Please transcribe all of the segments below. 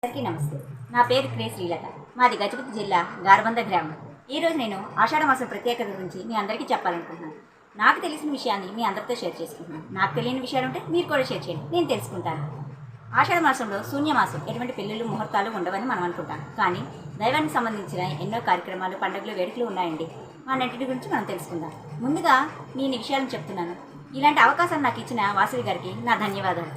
అందరికీ నమస్తే. నా పేరు కే శ్రీలత. మాది గజపతి జిల్లా గార్బంద గ్రామం. ఈరోజు నేను ఆషాఢ మాసం ప్రత్యేకత గురించి మీ అందరికీ చెప్పాలనుకుంటున్నాను. నాకు తెలిసిన విషయాన్ని మీ అందరితో షేర్ చేసుకుంటున్నాను. నాకు తెలియని విషయాలు ఉంటే మీరు కూడా షేర్ చేయండి, నేను తెలుసుకుంటాను. ఆషాఢ మాసంలో శూన్యమాసం, ఎటువంటి పెళ్ళిళ్ళు ముహూర్తాలు ఉండవని మనం అనుకుంటాం. కానీ దైవానికి సంబంధించిన ఎన్నో కార్యక్రమాలు, పండుగలు, వేడుకలు ఉన్నాయండి. వాటన్నిటి గురించి మనం తెలుసుకుందాం. ముందుగా నేను ఈ విషయాలను చెప్తున్నాను. ఇలాంటి అవకాశం నాకు ఇచ్చిన వాసవి గారికి నా ధన్యవాదాలు.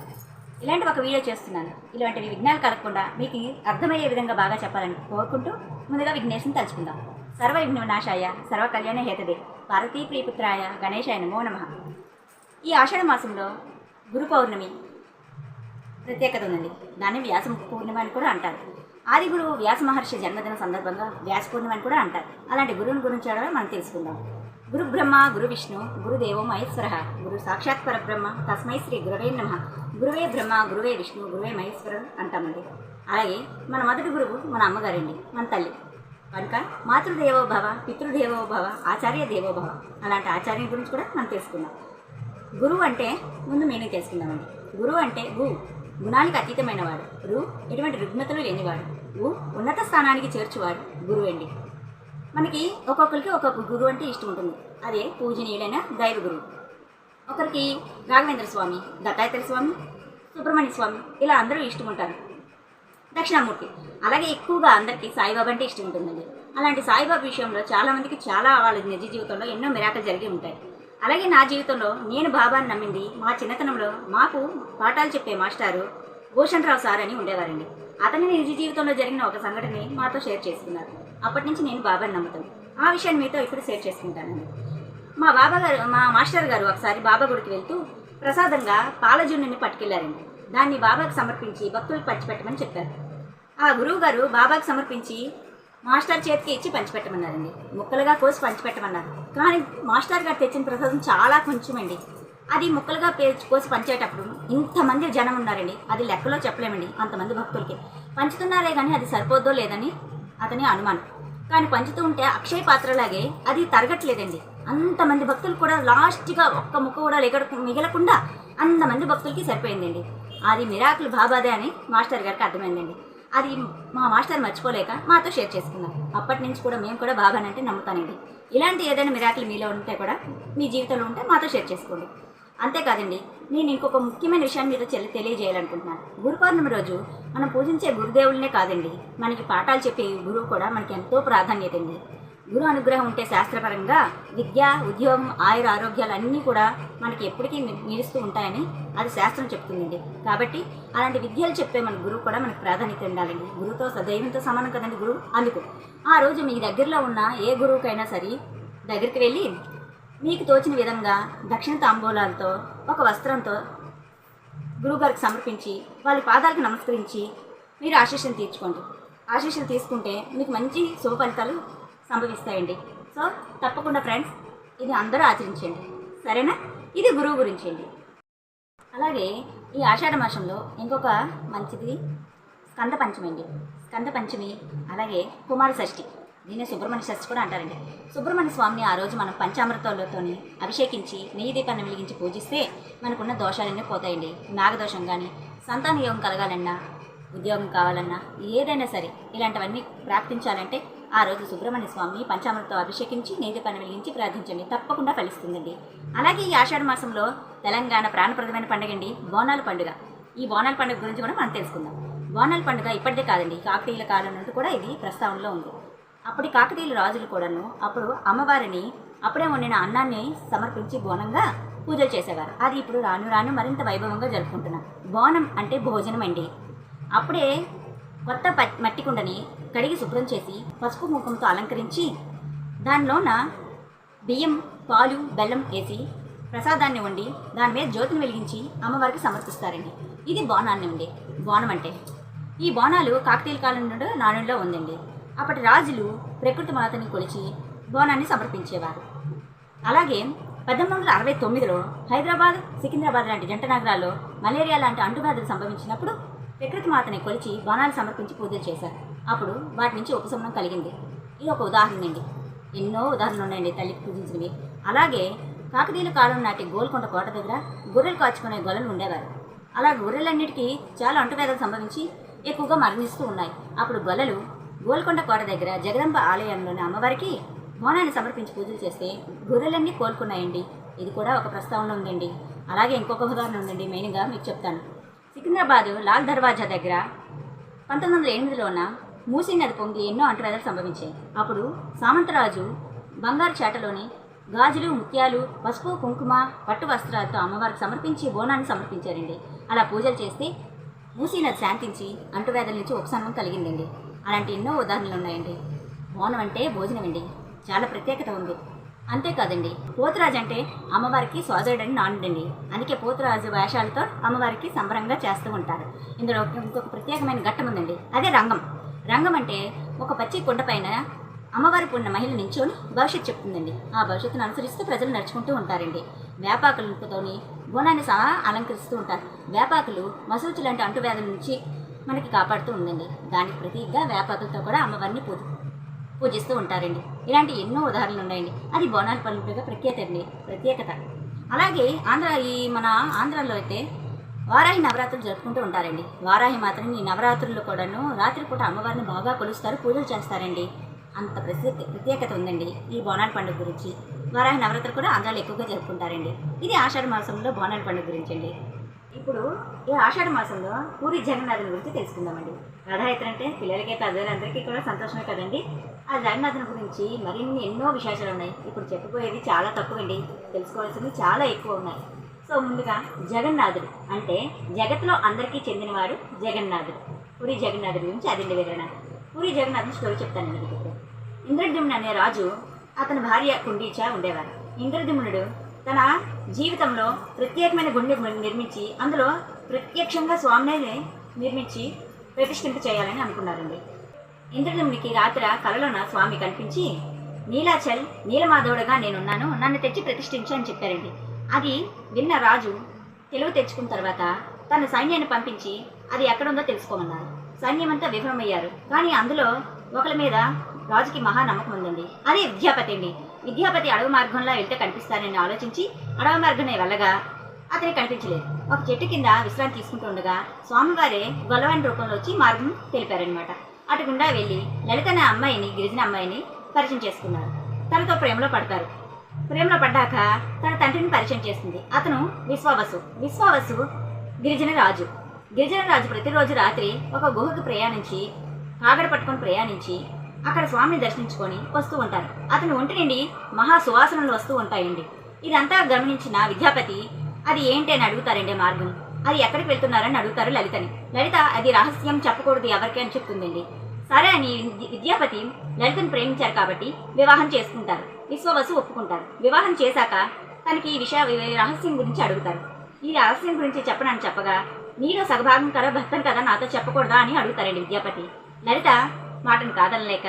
ఇలాంటి ఒక వీడియో చేస్తున్నాను. ఇలాంటివి విఘ్నాలు కలగకుండా మీకు అర్థమయ్యే విధంగా బాగా చెప్పాలని కోరుకుంటూ ముందుగా విఘ్నేశ్వరుని తలుచుకుందాం. సర్వ విఘ్నవినాశాయ సర్వ కళ్యాణ హేతదే పార్వతీ ప్రియపుత్రాయ గణేశాయ నమో నమః. ఈ ఆషాఢ మాసంలో గురు పౌర్ణమి ప్రత్యేకత ఉందండి. దాన్ని వ్యాస పూర్ణిమ అని కూడా అంటారు. ఆది గురువు వ్యాస మహర్షి జన్మదిన సందర్భంగా వ్యాస పూర్ణిమ అని కూడా అంటారు. అలాంటి గురువుని గురించి కూడా మనం తెలుసుకుందాం. గురు బ్రహ్మ గురు విష్ణు గురుదేవో మహేశ్వర గురు సాక్షాత్ పరబ్రహ్మ తస్మై శ్రీ గురవే నమః. గురువే బ్రహ్మ గురువే విష్ణు గురువే మహేశ్వరుడు అంటామండి. అలాగే మన మొదటి గురువు మన అమ్మగారండి, మన తల్లి. కనుక మాతృదేవో భవ, పితృదేవో భవ, ఆచార్య దేవో భవ. అలాంటి ఆచార్యం గురించి కూడా మనం తెలుసుకుందాం. గురువు అంటే ముందు మీనింగ్ తెలుసుకుందామండి. గురువు అంటే గుణానికి అతీతమైన వాడు. ఎటువంటి రుగ్మతలు లేనివాడు. ఉన్నత స్థానానికి చేర్చువాడు గురువు అండి. మనకి ఒక్కొక్కరికి ఒక్కొక్క గురువు అంటే ఇష్టం ఉంటుంది. అదే పూజనీయులైన దైవ గురువు. ఒకరికి రాఘవేంద్ర స్వామి, దత్తాత్రేయ స్వామి, సుబ్రహ్మణ్య స్వామి, ఇలా అందరూ ఇష్టం ఉంటారు. దక్షిణామూర్తి. అలాగే ఎక్కువగా అందరికీ సాయిబాబా అంటే ఇష్టం ఉంటుందండి. అలాంటి సాయిబాబా విషయంలో చాలామందికి వాళ్ళ నిజ జీవితంలో ఎన్నో మిరాకలు జరిగి ఉంటాయి. అలాగే నా జీవితంలో నేను బాబాని నమ్మింది మా చిన్నతనంలో మాకు పాఠాలు చెప్పే మాస్టారు భూషణరావు సార్ అని ఉండేవారండి. అతని నిజ జీవితంలో జరిగిన ఒక సంఘటనని మాతో షేర్ చేసుకున్నారు. అప్పటి నుంచి నేను బాబాని నమ్ముతాను. ఆ విషయాన్ని మీతో ఇప్పుడు షేర్ చేసుకుంటానండి. మా మాస్టర్ గారు ఒకసారి బాబా గుడికి వెళ్తూ ప్రసాదంగా పాలజున్నుని పట్టుకెళ్లారండి. దాన్ని బాబాకి సమర్పించి భక్తులకు పంచిపెట్టమని చెప్పారు. ఆ గురువు గారు బాబాకి సమర్పించి మాస్టర్ చేతికి ఇచ్చి పంచిపెట్టమన్నారండి. ముక్కలుగా కోసి పంచిపెట్టమన్నారు. కానీ మాస్టర్ గారు తెచ్చిన ప్రసాదం చాలా కొంచెమండి. అది ముక్కలుగా కోసి పంచేటప్పుడు ఇంతమంది జనం ఉన్నారండి. అది లెక్కలో చెప్పలేమండి. అంతమంది భక్తులకి పంచుతున్నారే కానీ అది సరిపోద్దో లేదని అతని అనుమానం. కానీ పంచుతూ ఉంటే అక్షయ పాత్రలాగే అది తరగట్లేదండి. అంతమంది భక్తులు కూడా లాస్ట్గా ఒక్క ముక్క కూడా మిగలకుండా అంతమంది భక్తులకి సరిపోయిందండి. అది మిరాకిల్ బాబాదే అని మాస్టర్ గారికి అర్థమైందండి. అది మా మాస్టర్ మర్చిపోలేక మాతో షేర్ చేసుకున్నారు. అప్పటి నుంచి కూడా మేము కూడా బాబాని అంటే నమ్ముతానండి. ఇలాంటి ఏదైనా మిరాకిల్ మీలో ఉంటే కూడా మీ జీవితంలో ఉంటే మాతో షేర్ చేసుకోండి. అంతేకాదండి, నేను ఇంకొక ముఖ్యమైన విషయాన్ని మీతో తెలియజేయాలనుకుంటున్నాను. గురు పౌర్ణమి రోజు మనం పూజించే గురుదేవులనే కాదండి, మనకి పాఠాలు చెప్పే గురువు కూడా మనకి ఎంతో ప్రాధాన్యత అండి. గురు అనుగ్రహం ఉంటే శాస్త్రపరంగా విద్య, ఉద్యోగం, ఆయుర ఆరోగ్యాలు అన్నీ కూడా మనకి ఎప్పటికీ నిలుస్తూ ఉంటాయని అది శాస్త్రం చెప్తుందండి. కాబట్టి అలాంటి విద్యలు చెప్పే మన గురువు కూడా మనకు ప్రాధాన్యత ఉండాలండి. గురువుతో దైవంతో సమానం కదండి గురువు. అందుకు ఆ రోజు మీ దగ్గరలో ఉన్న ఏ గురువుకైనా సరే దగ్గరికి వెళ్ళి మీకు తోచిన విధంగా దక్షిణ తాంబూలాలతో ఒక వస్త్రంతో గురువుగారికి సమర్పించి వాళ్ళ పాదాలకు నమస్కరించి మీరు ఆశీస్సులు తీర్చుకోండి. ఆశీస్సులు తీసుకుంటే మీకు మంచి శుభ ఫలితాలు సంభవిస్తాయండి. సో తప్పకుండా ఫ్రెండ్స్, ఇది అందరూ ఆచరించండి, సరేనా? ఇది గురువు గురించి అండి. అలాగే ఈ ఆషాఢ మాసంలో ఇంకొక మంచిది స్కంద పంచమి అండి. స్కంద పంచమి, అలాగే కుమార షష్ఠి, దీన్ని సుబ్రహ్మణ్య షష్ఠి కూడా అంటారండి. సుబ్రహ్మణ్య స్వామిని ఆ రోజు మనం పంచామృతాలతో అభిషేకించి నెయ్యి దీపాన్ని వెలిగించి పూజిస్తే మనకున్న దోషాలన్నీ పోతాయండి. నాగదోషం కానీ, సంతాన యోగం కలగాలన్నా, ఉద్యోగం కావాలన్నా, ఏదైనా సరే ఇలాంటివన్నీ ప్రాప్తించాలంటే ఆ రోజు సుబ్రహ్మణ్య స్వామిని పంచామృతం అభిషేకించి నెయ్యి దీపాన్ని వెలిగించి ప్రార్థించండి, తప్పకుండా ఫలిస్తుందండి. అలాగే ఈ ఆషాఢ మాసంలో తెలంగాణ ప్రాణప్రదమైన పండుగ అండి బోనాల పండుగ. ఈ బోనాల పండుగ గురించి కూడా మనం తెలుసుకుందాం. బోనాల పండుగ ఇప్పటిదే కాదండి, కాకతీయుల కాలం నుండి కూడా ఇది ప్రస్తావనలో ఉంది. అప్పటి కాకతీయుల రాజులు కూడాను అప్పుడు అమ్మవారిని అప్పుడే వండిన అన్నాన్ని సమర్పించి బోనంగా పూజలు చేసేవారు. అది ఇప్పుడు రాను రాను మరింత వైభవంగా జరుపుకుంటున్నాం. బోనం అంటే భోజనం అండి. అప్పుడే కొత్త మట్టి కుండని కడిగి శుభ్రం చేసి పసుపు కుంకుమతో అలంకరించి దానిలోన బియ్యం, పాలు, బెల్లం వేసి ప్రసాదాన్ని వండి దాని మీద జ్యోతిని వెలిగించి అమ్మవారికి సమర్పిస్తారండి. ఇది బోనాన్ని అండి. బోనం అంటే ఈ బోనాలు కాకతీయుల కాలం నుండి నాణ్యంలో ఉందండి. అప్పటి రాజులు ప్రకృతి మాతని కొలిచి బోనాన్ని సమర్పించేవారు. అలాగే 1869లో హైదరాబాద్, సికింద్రాబాద్ లాంటి జంట నగరాల్లో మలేరియా లాంటి అంటువ్యాధులు సంభవించినప్పుడు ప్రకృతి మాతని కొలిచి బోనాలు సమర్పించి పూజలు చేశారు. అప్పుడు వాటి నుంచి ఉపశమనం కలిగింది. ఇది ఒక ఉదాహరణ అండి. ఎన్నో ఉదాహరణలు ఉన్నాయండి తల్లికి పూజించినవి. అలాగే కాకతీయుల కాలం నాటి గోల్కొండ కోట దగ్గర గొర్రెలు కాచుకునే గొల్లలు ఉండేవారు. అలా గొర్రెలన్నిటికీ చాలా అంటువ్యాధులు సంభవించి ఎక్కువగా మరణిస్తూ ఉన్నాయి. అప్పుడు గొల్లలు గోల్కొండ కోట దగ్గర జగదంబ ఆలయంలోని అమ్మవారికి బోనాన్ని సమర్పించి పూజలు చేస్తే గొర్రెలన్నీ కోలుకున్నాయండి. ఇది కూడా ఒక ప్రస్తావన ఉందండి. అలాగే ఇంకొక ఉదాహరణ ఉందండి, మెయిన్గా మీకు చెప్తాను. సికింద్రాబాద్ లాల్ దర్వాజా దగ్గర 1908లోన మూసీ నది పొంగి ఎన్నో అంటువ్యాధులు సంభవించాయి. అప్పుడు సామంతరాజు బంగారు చేటలోని గాజులు, ముత్యాలు, పసుపు, కుంకుమ, పట్టు వస్త్రాలతో అమ్మవారికి సమర్పించి బోనాన్ని సమర్పించారండి. అలా పూజలు చేస్తే మూసీ నది శాంతించి అంటువ్యాధుల నుంచి ఉపశమనం కలిగిందండి. అలాంటి ఎన్నో ఉదాహరణలు ఉన్నాయండి. బోనం అంటే భోజనం అండి, చాలా ప్రత్యేకత ఉంది. అంతేకాదండి, పోతురాజు అంటే అమ్మవారికి సోదరుడని నానుడండి. అందుకే పోతురాజు వేషాలతో అమ్మవారికి సంబరంగా చేస్తూ ఉంటారు. ఇందులో ఇంకొక ప్రత్యేకమైన ఘట్టం ఉందండి, అదే రంగం. రంగం అంటే ఒక పచ్చి కొండపైన అమ్మవారి పున్న మహిళ నించొని భవిష్యత్తు చెప్తుందండి. ఆ భవిష్యత్తును అనుసరిస్తూ ప్రజలు నడుచుకుంటూ ఉంటారండి. వేపాకులతోని బోనాన్ని సహా అలంకరిస్తూ ఉంటారు. వేపాకులు మసూచి లాంటి అంటువ్యాధుల నుంచి మనకి కాపాడుతూ ఉందండి. దానికి ప్రతీకగా వేపాకులతో కూడా అమ్మవారిని పూజిస్తూ ఉంటారండి. ఇలాంటి ఎన్నో ఉదాహరణలు ఉన్నాయండి. అది బోనాల పండుగ ప్రత్యేకత. అలాగే మన ఆంధ్రాలో అయితే వారాహి నవరాత్రులు జరుపుకుంటూ ఉంటారండి. వారాహి మాత్రం ఈ నవరాత్రుల్లో కూడాను రాత్రిపూట అమ్మవారిని బాగా కొలుస్తారు, పూజలు చేస్తారండి. అంత ప్రత్యేకత ఉందండి ఈ బోనాల పండుగ గురించి. వారాహి నవరాత్రులు కూడా ఆంధ్రాలో ఎక్కువగా జరుపుకుంటారండి. ఇది ఆషాఢ మాసంలో బోనాల పండుగ గురించి అండి. ఇప్పుడు ఈ ఆషాఢ మాసంలో పూరి జగన్నాథుని గురించి తెలుసుకుందామండి. రథయాత్ర అంటే పిల్లలకే పెద్దలందరికీ కూడా సంతోషమే కదండి. ఆ జగన్నాథుని గురించి మరిన్ని ఎన్నో విశేషాలు ఉన్నాయి. ఇప్పుడు చెప్పబోయేది చాలా తక్కువండి, తెలుసుకోవాల్సింది చాలా ఎక్కువ ఉన్నాయి. సో ముందుగా జగన్నాథుడు అంటే జగత్తులో అందరికీ చెందినవాడు జగన్నాథుడు. పూరి జగన్నాథుడి గురించి అదండి వివరణ. పూరి జగన్నాథుని స్టోరీ చెప్తానండి మీకు ఇప్పుడు. ఇంద్రద్యుమ్నుడు అనే రాజు, అతని భార్య కుండీచ ఉండేవారు. ఇంద్రద్యుమ్నుడు తన జీవితంలో ప్రత్యేకమైన గుండె నిర్మించి అందులో ప్రత్యక్షంగా స్వామిని నిర్మించి ప్రతిష్ఠింప చేయాలని అనుకున్నారండి. ఇంద్రద్యుమ్నుడికి రాత్రి కలలోన స్వామి కనిపించి నీలాచల్ నీలమాధవుడుగా నేనున్నాను, నన్ను తెచ్చి ప్రతిష్ఠించు అని చెప్పారండి. అది విన్న రాజు తెలివి తెచ్చుకున్న తర్వాత తన సైన్యాన్ని పంపించి అది ఎక్కడుందో తెలుసుకోమన్నారు. సైన్యమంతా విఫలమయ్యారు. కానీ అందులో ఒకరి మీద రాజుకి మహా నమ్మకం ఉందండి, అదే విద్యాపతి అండి. విద్యాపతి అడవి మార్గంలో వెళ్తే కనిపిస్తానని ఆలోచించి అడవి మార్గంలో వెళ్ళగా అతనికి కనిపించలేదు. ఒక చెట్టు కింద విశ్రాంతి తీసుకుంటూ ఉండగా స్వామివారే గొల్లవాని రూపంలో వచ్చి మార్గం తెలిపారనమాట. అటు గుండా వెళ్ళి లలిత అనే అమ్మాయిని, గిరిజన అమ్మాయిని పరిచయం చేసుకున్నారు. తనతో ప్రేమలో పడతారు. ప్రేమలో పడ్డాక తన తండ్రిని పరిచయం చేస్తుంది. అతను విశ్వావసు గిరిజన రాజు. ప్రతిరోజు రాత్రి ఒక గుహకు కాగడ పట్టుకొని ప్రయాణించి అక్కడ స్వామిని దర్శించుకొని వస్తూ ఉంటారు. అతని ఒంటి నుండి మహా సువాసనలు వస్తూ ఉంటాయండి. ఇదంతా గమనించిన విద్యాపతి అది ఏంటి అని అడుగుతారండి. మార్గం అది ఎక్కడికి వెళ్తున్నారని అడుగుతారు లలితని. లలిత అది రహస్యం, చెప్పకూడదు ఎవరికి అని చెప్తుందండి. సరే అని విద్యాపతి లలితను ప్రేమించారు కాబట్టి వివాహం చేసుకుంటారు. విశ్వవసు ఒప్పుకుంటారు. వివాహం చేశాక తనకి ఈ రహస్యం గురించి అడుగుతారు. ఈ రహస్యం గురించి చెప్పనని చెప్పగా నీలో సగభాగం కదా భర్తను కదా నాతో చెప్పకూడదా అని అడుగుతారండి విద్యాపతి. లలిత మాటను కాదనలేక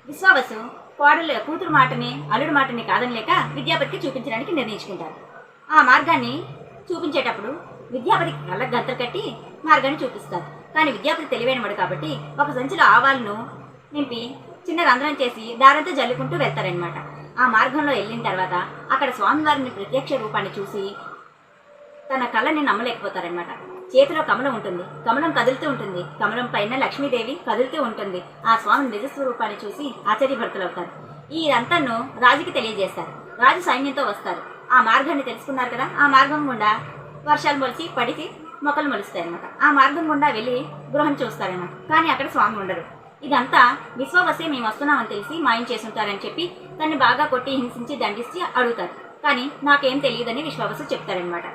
విశ్వవసు కూతురు మాటని అల్లుడు మాటని కాదనలేక విద్యాపతికి చూపించడానికి నిర్ణయించుకుంటారు. ఆ మార్గాన్ని చూపించేటప్పుడు విద్యాపతికి కళ్ళకు గంతలు కట్టి మార్గాన్ని చూపిస్తారు. కానీ విద్యాపతి తెలివైనవాడు కాబట్టి ఒక సంచిలో ఆవాలను నింపి చిన్న రంధ్రం చేసి దారంతో జల్లుకుంటూ వెళ్తారనమాట. ఆ మార్గంలో వెళ్ళిన తర్వాత అక్కడ స్వామివారిని ప్రత్యక్ష రూపాన్ని చూసి తన కళ్ళని నమ్మలేకపోతారనమాట. చేతిలో కమలం ఉంటుంది, కమలం కదులుతూ ఉంటుంది, కమలం పైన లక్ష్మీదేవి కదులుతూ ఉంటుంది. ఆ స్వామి నిజస్వరూపాన్ని చూసి ఆశ్చర్యభరితులవుతారు. ఈ అంతను రాజుకి తెలియజేస్తారు. రాజు సైన్యంతో వస్తారు. ఆ మార్గాన్ని తెలుసుకున్నారు కదా, ఆ మార్గం గుండా వర్షాలు మొలిచి పడికి మొక్కలు మొలుస్తాయి అనమాట. ఆ మార్గం గుండా వెళ్ళి గృహం చూస్తారనమాట. కానీ అక్కడ స్వామి ఉండరు. ఇదంతా విశ్వవసే మేము వస్తున్నామని తెలిసి మాయం చేసుంటారని చెప్పి తన్ని బాగా కొట్టి హింసించి దండిస్తే అడుగుతారు. కానీ నాకేం తెలియదని విశ్వవసు చెప్తారనమాట.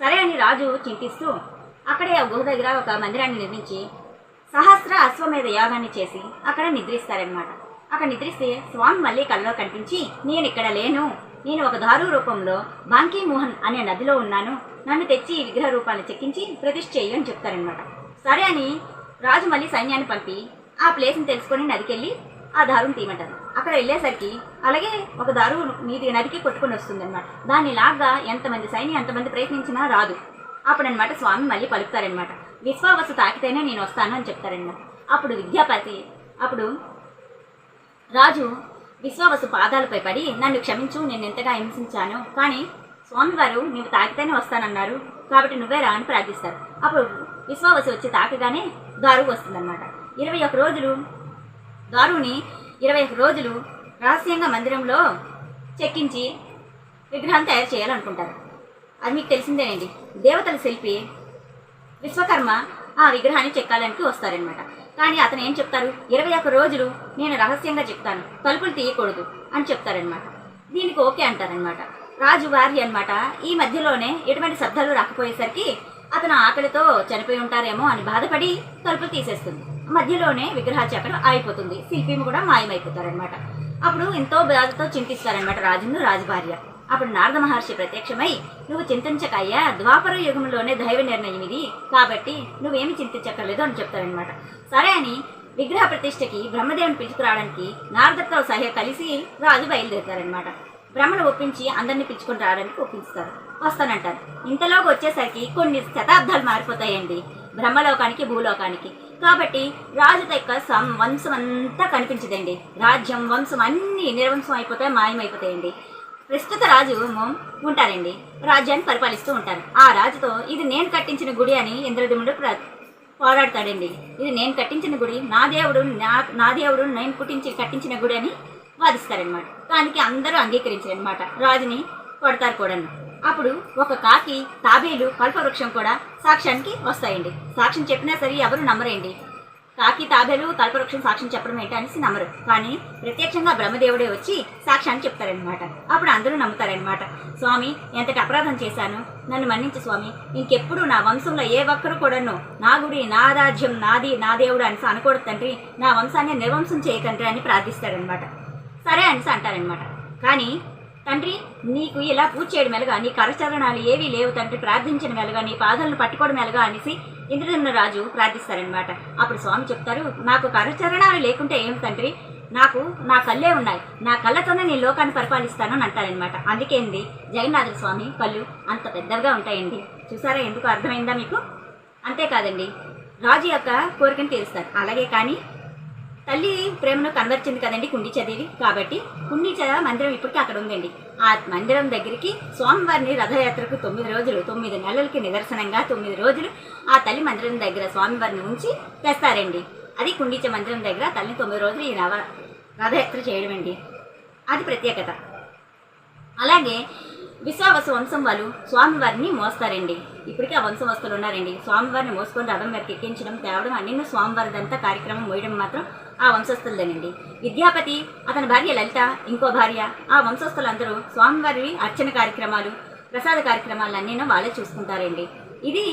సరే అని రాజు చింతిస్తూ అక్కడే ఆ గుహ దగ్గర ఒక మందిరాన్ని నిర్మించి సహస్ర అశ్వమేధ యాగాన్ని చేసి అక్కడ నిద్రిస్తారనమాట. అక్కడ నిద్రిస్తే స్వామి మళ్ళీ కళ్ళలో కనిపించి నేను ఇక్కడ లేను, నేను ఒక దారు రూపంలో బాంకీ మోహన్ అనే నదిలో ఉన్నాను, నన్ను తెచ్చి విగ్రహ రూపాన్ని చెక్కించి ప్రతిష్ఠ చేయు అని చెప్తారనమాట. సరే అని రాజు మళ్ళీ సైన్యాన్ని పంపి ఆ ప్లేస్ని తెలుసుకొని నదికెళ్ళి ఆ దారుని తీయమంటారు. అక్కడ వెళ్ళేసరికి అలాగే ఒక దారు నదికి కొట్టుకొని వస్తుంది అనమాట. దాన్ని లాగా ఎంతమంది సైన్యం ఎంతమంది ప్రయత్నించినా రాదు. అప్పుడనమాట స్వామి మళ్ళీ పలుకుతారనమాట. విశ్వావసు తాకితేనే నేను వస్తాను అని చెప్తారనమాట. అప్పుడు రాజు విశ్వావసు పాదాలపై పడి నన్ను క్షమించు, నేను ఎంతగా హింసించాను, కానీ స్వామివారు నీవు తాకితేనే వస్తానన్నారు కాబట్టి నువ్వే రా అని ప్రార్థిస్తారు. అప్పుడు విశ్వావసు వచ్చి తాకగానే దారు వస్తుందన్నమాట. 21 రోజులు దారుని 21 రోజులు రహస్యంగా మందిరంలో చెక్కించి విగ్రహం తయారు చేయాలనుకుంటారు. అది మీకు తెలిసిందేనండి. దేవతల శిల్పి విశ్వకర్మ ఆ విగ్రహాన్ని చెక్కాలని వస్తారనమాట. కానీ అతను ఏం చెప్తారు, 21 రోజులు నేను రహస్యంగా చెప్తాను, తలుపులు తీయకూడదు అని చెప్తారనమాట. దీనికి ఓకే అంటారనమాట. రాజు భార్య అనమాట. ఈ మధ్యలోనే ఎటువంటి శబ్దాలు రాకపోయేసరికి అతను ఆకలితో చనిపోయి ఉంటారేమో అని బాధపడి తలుపులు తీసేస్తుంది. మధ్యలోనే విగ్రహాలు చెక్కడం అయిపోతుంది. శిల్పి కూడా మాయమైపోతారనమాట. అప్పుడు ఎంతో బాధతో చింతిస్తారనమాట రాజును రాజు భార్య. అప్పుడు నారద మహర్షి ప్రత్యక్షమై, నువ్వు చింతించకయ్యా, ద్వాపర యుగంలోనే దైవ నిర్ణయం ఇది, కాబట్టి నువ్వేమి చింతించక్కర్లేదు అని చెప్తారనమాట. సరే అని విగ్రహ ప్రతిష్టకి బ్రహ్మదేవుని పిలుచుకురావడానికి నారదతో సహా కలిసి రాజు బయలుదేరుతారనమాట. బ్రహ్మను ఒప్పించి అందరినీ పిలుచుకొని రావడానికి ఒప్పిస్తారు. వస్తానంటారు. ఇంతలోకి వచ్చేసరికి కొన్ని శతాబ్దాలు మారిపోతాయండి బ్రహ్మలోకానికి భూలోకానికి. కాబట్టి రాజు యొక్క వంశం అంతా కనిపించదండి. రాజ్యం వంశం అన్నీ నిర్వంశం అయిపోతాయి, మాయమైపోతాయండి. ప్రస్తుత రాజు ఉంటారండి, రాజ్యాన్ని పరిపాలిస్తూ ఉంటారు. ఆ రాజుతో ఇది నేను కట్టించిన గుడి అని ఇంద్రదముడు పోరాడతాడండి. ఇది నేను కట్టించిన గుడి, నా దేవుడు నేను కట్టించిన గుడి అని వాదిస్తారనమాట. దానికి అందరూ అంగీకరించారనమాట. రాజుని కొడతారు కూడా. అప్పుడు ఒక కాకి, తాబేలు, కల్పవృక్షం కూడా సాక్ష్యానికి వస్తాయండి. సాక్ష్యం చెప్పినా సరే ఎవరు నమ్మరండి. కాకి, తాబేలు, కల్పవృక్షం సాక్ష్యం చెప్పడం ఏంటి అనేసి నమ్మరు. కానీ ప్రత్యక్షంగా బ్రహ్మదేవుడే వచ్చి సాక్ష్యాన్ని చెప్తారనమాట. అప్పుడు అందరూ నమ్ముతారనమాట. స్వామి, ఎంతటి అపరాధం చేశాను, నన్ను మన్నించు స్వామి, ఇంకెప్పుడు నా వంశంలో ఏ ఒక్కరు కూడాను నా గుడి, నా రాజ్యం, నాది, నా దేవుడు అనేసి అనకూడదు తండ్రి, నా వంశాన్ని నిర్వంశం చేయకండ్రి అని ప్రార్థిస్తారనమాట. సరే అనేసి అంటారనమాట. కానీ తండ్రి, నీకు ఇలా పూజ చేయడం ఎలాగా, నీ కరచరణాలు ఏవీ లేవు తండ్రి, ప్రార్థించడం ఎలాగా, నీ పాదాలను పట్టుకోవడం ఎలాగా అనేసి ఇంద్రదమ్న రాజు ప్రార్థిస్తారనమాట. అప్పుడు స్వామి చెప్తారు, నాకు కరచరణాలు లేకుంటే ఏం తండ్రి, నాకు నా కళ్ళే ఉన్నాయి, నా కళ్ళతోనే నేను లోకాన్ని పరిపాలిస్తాను అని అంటారనమాట. అందుకేంది జగన్నాథ స్వామి కళ్ళు అంత పెద్దగా ఉంటాయండి. చూసారా, ఎందుకు అర్థమైందా మీకు? అంతేకాదండి, రాజు యొక్క కోరికను తీరుస్తారు. అలాగే కానీ తల్లి ప్రేమను కనబరిచింది కదండి కుండిచదేవి. కాబట్టి కుండిచ మందిరం ఇప్పటికీ అక్కడ ఉందండి. ఆ మందిరం దగ్గరికి స్వామివారిని రథయాత్రకు 9 రోజులు, 9 నెలలకి నిదర్శనంగా 9 రోజులు ఆ తల్లి మందిరం దగ్గర స్వామివారిని ఉంచి తెస్తారండి. అది కుండిచ మందిరం దగ్గర తల్లిని 9 రోజులు ఈ రథయాత్ర చేయడం అండి. అది ప్రత్యేకత. అలాగే విశ్వావసు వంశం వాళ్ళు స్వామివారిని మోస్తారండి. ఇప్పటికీ ఆ వంశవస్తులు ఉన్నారండి. స్వామివారిని మోసుకొని రథం మీదకి ఎక్కించడం, తేవడం అన్ని స్వామివారిదంతా కార్యక్రమం మోయడం మాత్రం ఆ వంశస్థులదేనండి. విద్యాపతి, అతని భార్య లలిత, ఇంకో భార్య, ఆ వంశస్థులందరూ స్వామివారి అర్చన కార్యక్రమాలు, ప్రసాద కార్యక్రమాలు అన్నీ వాళ్ళే చూసుకుంటారండి. ఇది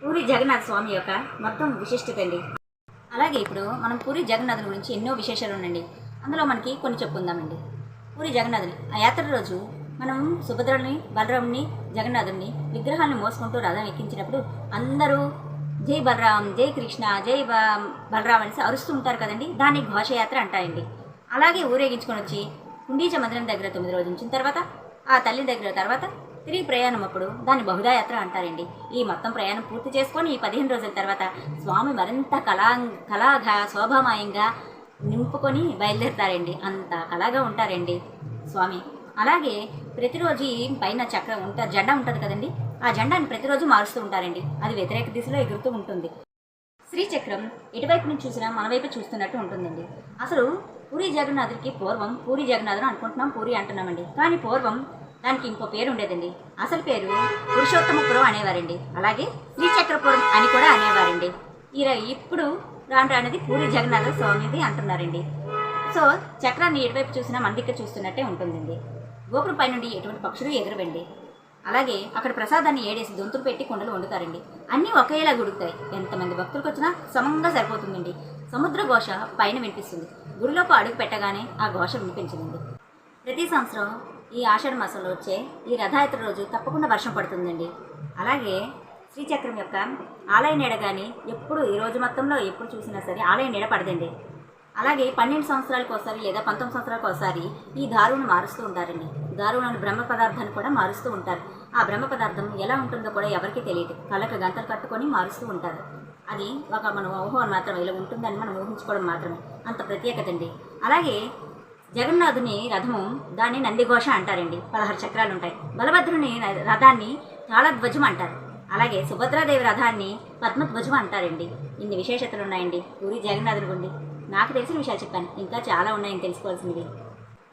పూరి జగన్నాథ స్వామి యొక్క మొత్తం విశిష్టత అండి. అలాగే ఇప్పుడు మనం పూరి జగన్నాథుని గురించి ఎన్నో విశేషాలు ఉన్నాయండి. అందులో మనకి కొన్ని చెప్పుకుందామండి. పూరి జగన్నాథుని ఆ యాత్ర రోజు మనం సుభద్రని, బలరాముని, జగన్నాథుని విగ్రహాన్ని మోసుకుంటూ రథం ఎక్కించినప్పుడు అందరూ జై బలరాం, జై కృష్ణ, జై బలరాం అనేసి అరుస్తూ ఉంటారు కదండి. దాన్ని ఘోషయాత్ర అంటాయండి. అలాగే ఊరేగించుకొని వచ్చి కుండీచ మందిరం దగ్గర 9 రోజులు ఉంచిన తర్వాత ఆ తల్లి దగ్గర తర్వాత తిరిగి ప్రయాణం అప్పుడు దాన్ని బహుదాయాత్ర అంటారండి. ఈ మొత్తం ప్రయాణం పూర్తి చేసుకొని ఈ 15 రోజుల తర్వాత స్వామి మరింత కళాగా శోభామయంగా నింపుకొని బయలుదేరుతారండి. అంత కళగా ఉంటారండి స్వామి. అలాగే ప్రతిరోజు పైన చక్రం ఉంటారు, జెండా ఉంటుంది కదండి. ఆ జెండాని ప్రతిరోజు మారుస్తూ ఉంటారండి. అది వ్యతిరేక దిశలో ఎగురుతూ ఉంటుంది. శ్రీచక్రం ఎటువైపు నుంచి చూసినా మన వైపు చూస్తున్నట్టు ఉంటుందండి. అసలు పూరి జగన్నాథుడికి పూర్వం పూరి జగన్నాథుడు అనుకుంటున్నాం, పూరి అంటున్నామండి. కానీ పూర్వం దానికి ఇంకో పేరు ఉండేదండి. అసలు పేరు పురుషోత్తమపురం అనేవారండి. అలాగే శ్రీచక్రపురం అని కూడా అనేవారండి. ఇప్పుడు రాను పూరి జగన్నాథ స్వామిది అంటున్నారండి. సో చక్రాన్ని ఎటువైపు చూసినా మన దగ్గర చూస్తున్నట్టే ఉంటుందండి. గోపురం పై నుండి ఎటువంటి పక్షులు ఎగరవండి. అలాగే అక్కడ ప్రసాదాన్ని ఏడేసి దొంతులు పెట్టి కుండలు వండుతారండి. అన్నీ ఒకేలా గుడుతాయి. ఎంతమంది భక్తులకు వచ్చినా సమంగా సరిపోతుందండి. సముద్ర ఘోష పైన వినిపిస్తుంది. గుడిలోకి అడుగు పెట్టగానే ఆ ఘోష వినిపించిందండి. ప్రతి సంవత్సరం ఈ ఆషాఢ మాసంలో వచ్చే ఈ రథయాత్ర రోజు తప్పకుండా వర్షం పడుతుందండి. అలాగే శ్రీచక్రం యొక్క ఆలయ నీడ కానీ ఎప్పుడు ఈ రోజు మొత్తంలో ఎప్పుడు చూసినా సరే ఆలయ నీడ పడదండి. అలాగే 12 సంవత్సరాలకు ఒకసారి లేదా 19 సంవత్సరాలకు ఒకసారి ఈ దారువును మారుస్తూ ఉంటారండి. దారువులోని బ్రహ్మ పదార్థాన్ని కూడా మారుస్తూ ఉంటారు. ఆ బ్రహ్మ పదార్థం ఎలా ఉంటుందో కూడా ఎవరికీ తెలియదు. కళ్ళకు గంటలు కట్టుకొని మారుస్తూ ఉంటారు. అది ఒక మన ఊహం మాత్రమే, ఇలా ఉంటుందని మనం ఊహించుకోవడం మాత్రమే. అంత ప్రత్యేకత అండి. అలాగే జగన్నాథుని రథము దాన్ని నందిఘోష అంటారండి. 16 చక్రాలు ఉంటాయి. బలభద్రుని రథాన్ని తాళధ్వజం అంటారు. అలాగే సుభద్రాదేవి రథాన్ని పద్మధ్వజం అంటారండి. ఇన్ని విశేషతలు ఉన్నాయండి పూరి జగన్నాథుని గుండి. నాకు తెలిసిన విషయాలు చెప్పాను, ఇంకా చాలా ఉన్నాయని తెలుసుకోవాల్సినవి.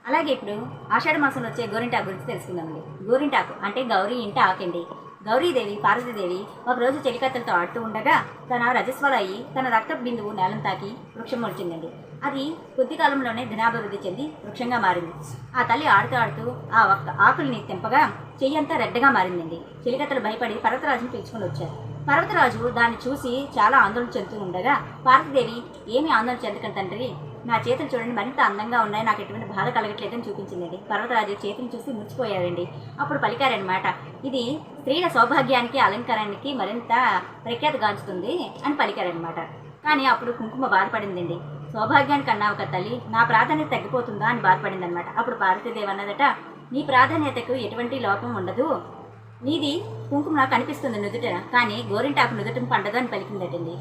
అలాగే ఇప్పుడు ఆషాఢ మాసంలో వచ్చే గోరింటాకు గురించి తెలుసుకుందామండి. గోరింటాకు అంటే గౌరీ ఇంట ఆకండి. గౌరీదేవి పార్వతీదేవి ఒకరోజు చెలికత్తెలతో ఆడుతూ ఉండగా తన రజస్వల అయి తన రక్త బిందువు నేలను తాకి వృక్షం మొలిచిందండి. అది కొద్ది కాలంలోనే దినాభివృద్ధి చెంది వృక్షంగా మారింది. ఆ తల్లి ఆడుతూ ఆడుతూ ఆ ఒక్క ఆకుల్ని తెంపగా చెయ్యంతా రెడ్డగా మారిందండి. చెలికత్తెలు భయపడి పర్వతరాజుని పిలుచుకుని వచ్చారు. పర్వతరాజు దాన్ని చూసి చాలా ఆందోళన చెందుతూ ఉండగా పార్వతీదేవి ఏమీ ఆందోళన చెందకండి తండ్రి, నా చేతులు చూడండి మరింత అందంగా ఉన్నాయి, నాకు ఎటువంటి బాధ కలగట్లేదని చూపించిందండి. పర్వతరాజు చేతులు చూసి మురిచిపోయారండి. అప్పుడు పలికారనమాట, ఇది స్త్రీల సౌభాగ్యానికి అలంకారానికి మరింత ప్రఖ్యాతిగాంచుతుంది అని పలికారనమాట. కానీ అప్పుడు కుంకుమ బాధపడిందండి. సౌభాగ్యానికి అన్నావు కదా తల్లి, నా ప్రాధాన్యత తగ్గిపోతుందా అని బాధపడిందనమాట. అప్పుడు పార్వతీదేవి అన్నదట, నీ ప్రాధాన్యతకు ఎటువంటి లోపం ఉండదు, నీది కుంకుమ కనిపిస్తుంది నుదుట, కానీ గోరింటాకు నుదుటను పండదు అని పలికిందటండి.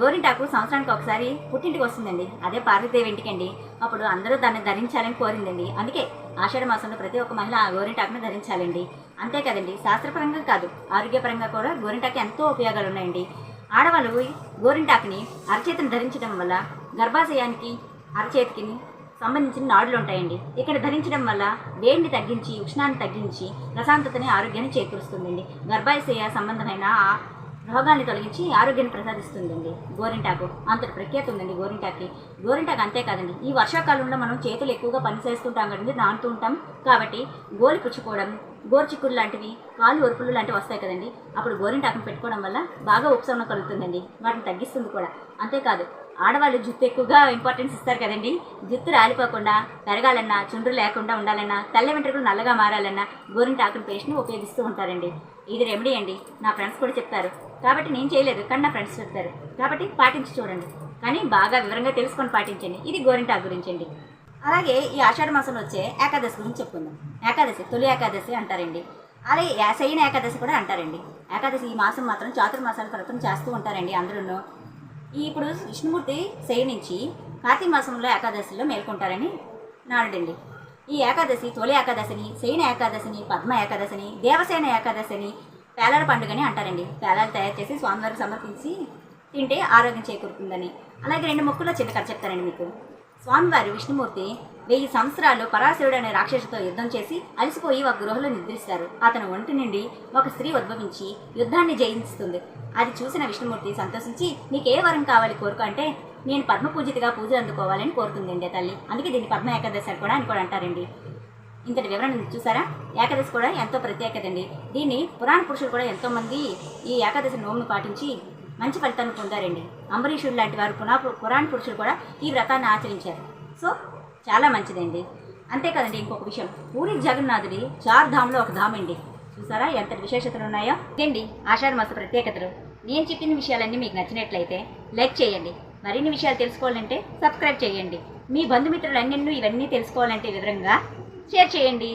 గోరింటాకు సంవత్సరానికి ఒకసారి పుట్టింటికి వస్తుందండి, అదే పార్వతీదేవి ఇంటికండి. అప్పుడు అందరూ దాన్ని ధరించాలని కోరిందండి. అందుకే ఆషాఢ మాసంలో ప్రతి ఒక్క మహిళ ఆ గోరింటాకును ధరించాలండి. అంతే కదండి, శాస్త్రపరంగా కాదు ఆరోగ్యపరంగా కూడా గోరింటాకు ఎంతో ఉపయోగాలు ఉన్నాయండి. ఆడవాళ్ళు గోరింటాకుని అరచేతిని ధరించడం వల్ల గర్భాశయానికి అరచేతికి సంబంధించిన నాడులు ఉంటాయండి. ఇక్కడ ధరించడం వల్ల వేడిని తగ్గించి ఉష్ణాన్ని తగ్గించి ప్రశాంతతని ఆరోగ్యాన్ని చేకూరుస్తుందండి. గర్భాశయ సంబంధమైన రోగాల్ని తొలగించి ఆరోగ్యాన్ని ప్రసాదిస్తుందండి. గోరింటాకు అంతటి ప్రఖ్యాతి ఉందండి గోరింటాకి. గోరింటాకు అంతేకాదండి, ఈ వర్షాకాలంలో మనం చేతులు ఎక్కువగా పని చేస్తుంటాం కదండి, నానుతూ ఉంటాం కాబట్టి గోలి పుచ్చుకోవడం, గోరుచిక్కుడు లాంటివి, కాళ్ళు ఒరుపులు లాంటివి వస్తాయి కదండి. అప్పుడు గోరింటాకును పెట్టుకోవడం వల్ల బాగా ఉపశమనం కలుగుతుందండి, వాటిని తగ్గిస్తుంది కూడా. అంతేకాదు ఆడవాళ్ళు జుట్టు ఎక్కువగా ఇంపార్టెన్స్ ఇస్తారు కదండి. జుట్టు రాలిపోకుండా పెరగాలన్నా, చుండ్రు లేకుండా ఉండాలన్నా, తెల్ల వెంట్రుకలు నల్లగా మారాలన్నా గోరింటాకుని పేస్ట్ని ఉపయోగిస్తూ ఉంటారండి. ఇది రెమెడీ అండి, నా ఫ్రెండ్స్ కూడా చెప్పారు కాబట్టి నేను చేయలేదు, కానీ నా ఫ్రెండ్స్ చెప్పారు కాబట్టి పాటించి చూడండి. కానీ బాగా వివరంగా తెలుసుకొని పాటించండి. ఇది గోరింటాకు గురించి అండి. అలాగే ఈ ఆషాఢ మాసంలో వచ్చే ఏకాదశి గురించి చెప్పుకుందాం. ఏకాదశి తొలి ఏకాదశి అంటారండి, అలాగే శయన ఏకాదశి కూడా అంటారండి. ఏకాదశి ఈ మాసం మాత్రం చాతుర్మాసాల వ్రతం చేస్తూ ఉంటారండి అందరూ. ఇప్పుడు విష్ణుమూర్తి శయనించి కార్తీక మాసంలో ఏకాదశిలో మేల్కొంటారని నానుడండి. ఈ ఏకాదశి తొలి ఏకాదశిని, శయన ఏకాదశిని, పద్మ ఏకాదశిని, దేవసేన ఏకాదశిని పేలాల పండుగని అంటారండి. పేలాలు తయారు చేసి స్వామివారికి సమర్పించి తింటే ఆరోగ్యం చేకూరుతుందని. అలాగే 2 మొక్కుల్లో చిన్న కథ చెప్తారండి మీకు. స్వామివారు విష్ణుమూర్తి 1000 సంవత్సరాలు పరాశరుడు అనే రాక్షసుతో యుద్ధం చేసి అలసిపోయి ఒక గృహలో నిద్రిస్తారు. అతను ఒంటి నుండి ఒక స్త్రీ ఉద్భవించి యుద్ధాన్ని జయిస్తుంది. అది చూసిన విష్ణుమూర్తి సంతోషించి నీకే వరం కావాలి కోరుక అంటే నేను పద్మ పూజితగా పూజలు అందుకోవాలని కోరుతుందండి తల్లి. అందుకే దీన్ని పద్మ ఏకాదశి అని కూడా అంటారండి. ఇంతటి వివరణ చూసారా? ఏకాదశి కూడా ఎంతో ప్రత్యేకత అండి. దీన్ని పురాణ పురుషులు కూడా ఎంతోమంది ఈ ఏకాదశి నోమును పాటించి మంచి ఫలితాన్ని పొందారండి. అంబరీషుడు లాంటి వారు పురాణ పురుషులు కూడా ఈ వ్రతాన్ని ఆచరించారు. సో చాలా మంచిదండి. అంతేకాదండి, ఇంకొక విషయం, పూరి జగన్నాథుడి 4 ధామ్లో ఒక ధామ్ అండి. చూసారా ఎంతటి విశేషతలు ఉన్నాయో? ఇదండి ఆషాఢ మాస ప్రత్యేకతలు. నేను చెప్పిన విషయాలన్నీ మీకు నచ్చినట్లయితే లైక్ చేయండి. మరిన్ని విషయాలు తెలుసుకోవాలంటే సబ్స్క్రైబ్ చేయండి. మీ బంధుమిత్రులన్నీ ఇవన్నీ తెలుసుకోవాలంటే వివరంగా షేర్ చేయండి.